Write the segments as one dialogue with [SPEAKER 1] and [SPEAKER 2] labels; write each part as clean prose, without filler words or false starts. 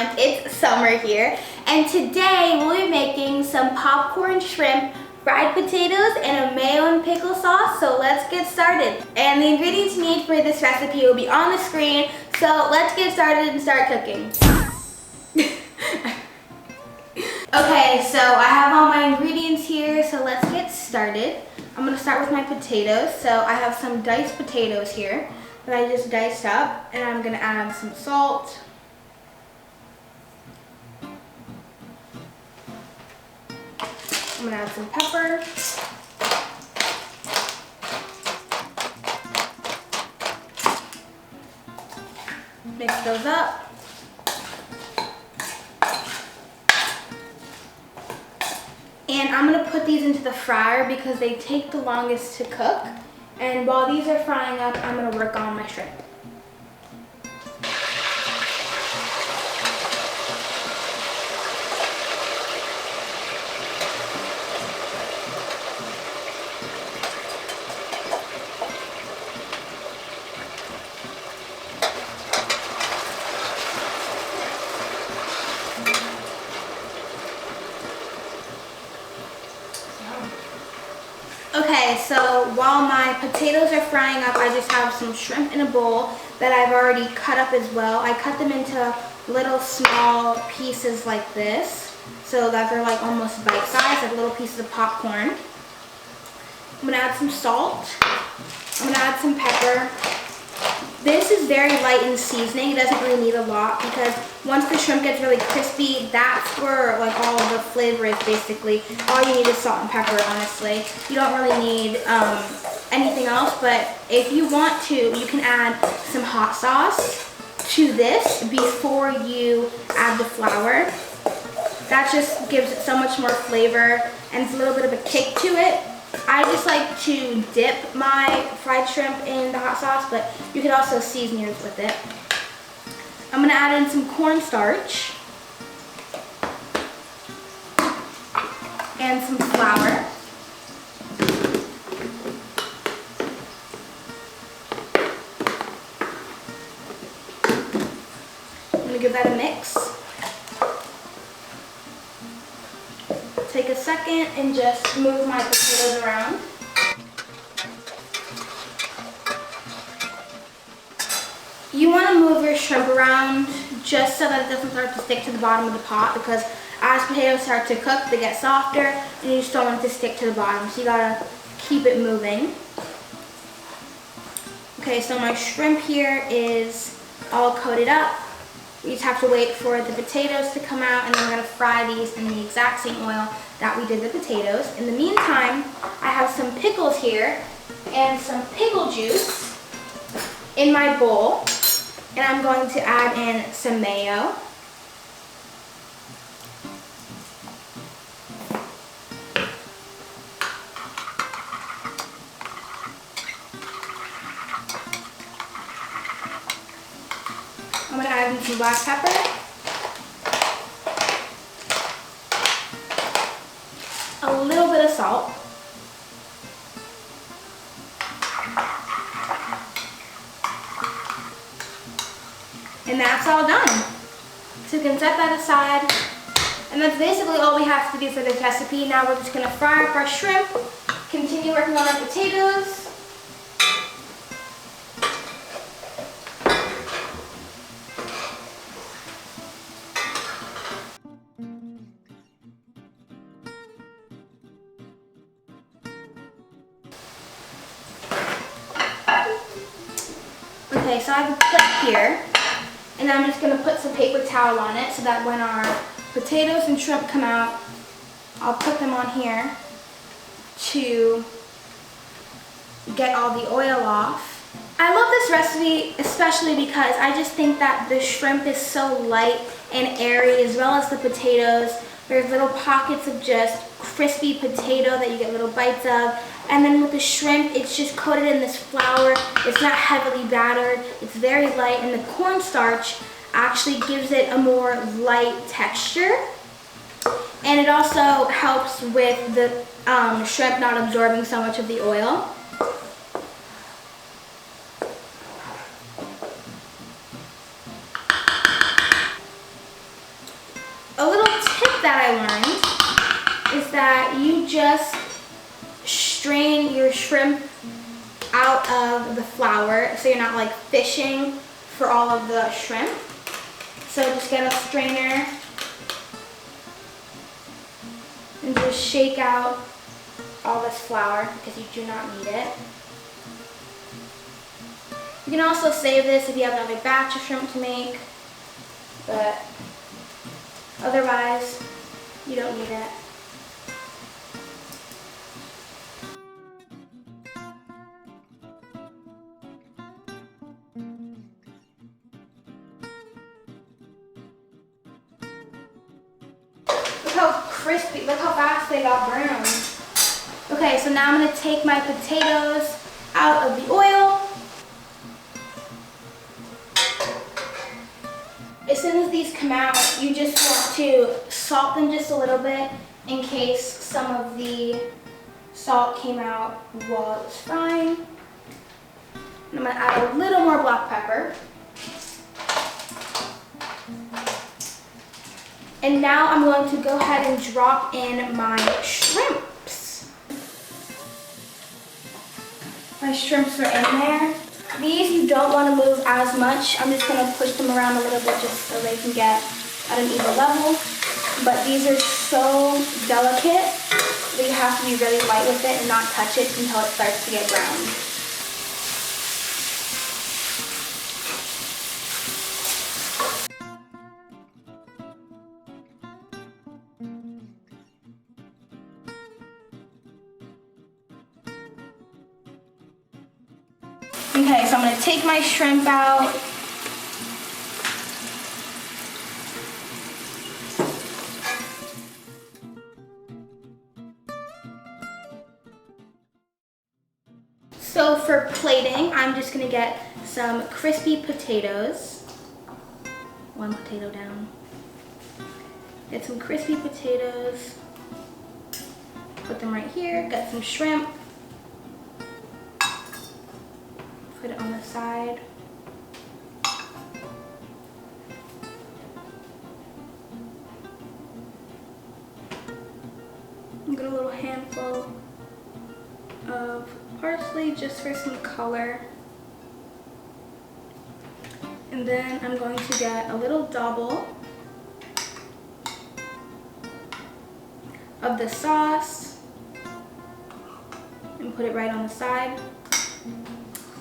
[SPEAKER 1] time. It's summer here, and today we'll be making some popcorn shrimp, fried potatoes, and a mayo and pickle sauce. So let's get started. And the ingredients you need for this recipe will be on the screen. So let's get started and start cooking. Okay, so I have all my ingredients here, so let's get started. I'm gonna start with my potatoes. So I have some diced potatoes here that I just diced up, and I'm gonna add some salt. I'm gonna add some pepper. Mix those up. And I'm gonna put these into the fryer because they take the longest to cook. And while these are frying up, I'm gonna work on my shrimp. Okay, so while my potatoes are frying up, I just have some shrimp in a bowl that I've already cut up as well. I cut them into little small pieces like this, so that they're like almost bite-sized, like little pieces of popcorn. I'm gonna add some salt. I'm gonna add some pepper. This is very light in seasoning. It doesn't really need a lot because once the shrimp gets really crispy, that's where like all of the flavor is basically. All you need is salt and pepper, honestly. You don't really need anything else, but if you want to, you can add some hot sauce to this before you add the flour. That just gives it so much more flavor and it's a little bit of a kick to it. I just like to dip my fried shrimp in the hot sauce, but you could also season yours with it. I'm gonna add in some cornstarch and some flour. I'm gonna give that a mix. Take a second and just move my potatoes around. You want to move your shrimp around just so that it doesn't start to stick to the bottom of the pot, because as potatoes start to cook, they get softer and you just don't want it to stick to the bottom. So you gotta keep it moving. Okay, so my shrimp here is all coated up. We just have to wait for the potatoes to come out, and then we're going to fry these in the exact same oil that we did the potatoes. In the meantime, I have some pickles here and some pickle juice in my bowl, and I'm going to add in some mayo. I'm going to add in some black pepper. A little bit of salt. And that's all done. So you can set that aside. And that's basically all we have to do for this recipe. Now we're just going to fry up our shrimp, continue working on our potatoes. Okay, so I have a plate here, and I'm just going to put some paper towel on it so that when our potatoes and shrimp come out, I'll put them on here to get all the oil off. I love this recipe especially because I just think that the shrimp is so light and airy, as well as the potatoes. There's little pockets of just crispy potato that you get little bites of. And then with the shrimp, it's just coated in this flour. It's not heavily battered. It's very light, and the cornstarch actually gives it a more light texture. And it also helps with the shrimp not absorbing so much of the oil. that I learned is that you just strain your shrimp out of the flour so you're not like fishing for all of the shrimp. So just get a strainer and just shake out all this flour because you do not need it. You can also save this if you have another batch of shrimp to make, but otherwise you don't need it. Look how crispy, look how fast they got browned. Okay, so now I'm going to take my potatoes out of the oil. As soon as these come out, you just want to salt them just a little bit in case some of the salt came out while it was frying. And I'm going to add a little more black pepper. And now I'm going to go ahead and drop in my shrimps. My shrimps are in there. These you don't want to move as much. I'm just going to push them around a little bit just so they can get at an even level. But these are so delicate that you have to be really light with it and not touch it until it starts to get browned. Okay, so I'm going to take my shrimp out. So for plating, I'm just going to get some crispy potatoes. One potato down. Get some crispy potatoes. Put them right here. Get some shrimp. Put it on the side. I'm gonna get a little handful of parsley just for some color. And then I'm going to get a little double of the sauce and put it right on the side.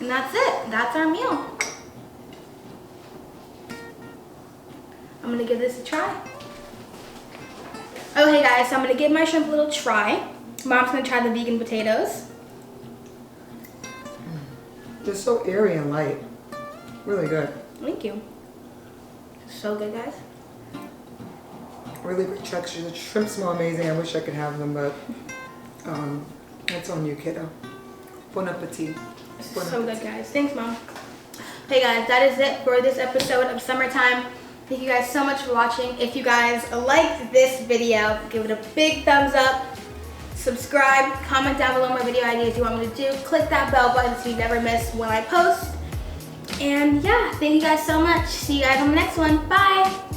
[SPEAKER 1] And that's it. That's our meal. I'm gonna give this a try. Okay guys, so I'm gonna give my shrimp a little try. Mom's gonna try the vegan potatoes.
[SPEAKER 2] They're so airy and light. Really good.
[SPEAKER 1] Thank you. So good, guys.
[SPEAKER 2] Really good texture. The shrimp smell amazing. I wish I could have them, but it's on you, kiddo. Bon appetit.
[SPEAKER 1] So good, guys. Thanks, Mom. Hey guys, that is it for this episode of Summertime. Thank you guys so much for watching. If you guys liked this video, give it a big thumbs up. Subscribe, comment down below more video ideas you want me to do. Click that bell button so you never miss when I post. And yeah, thank you guys so much. See you guys on the next one. Bye.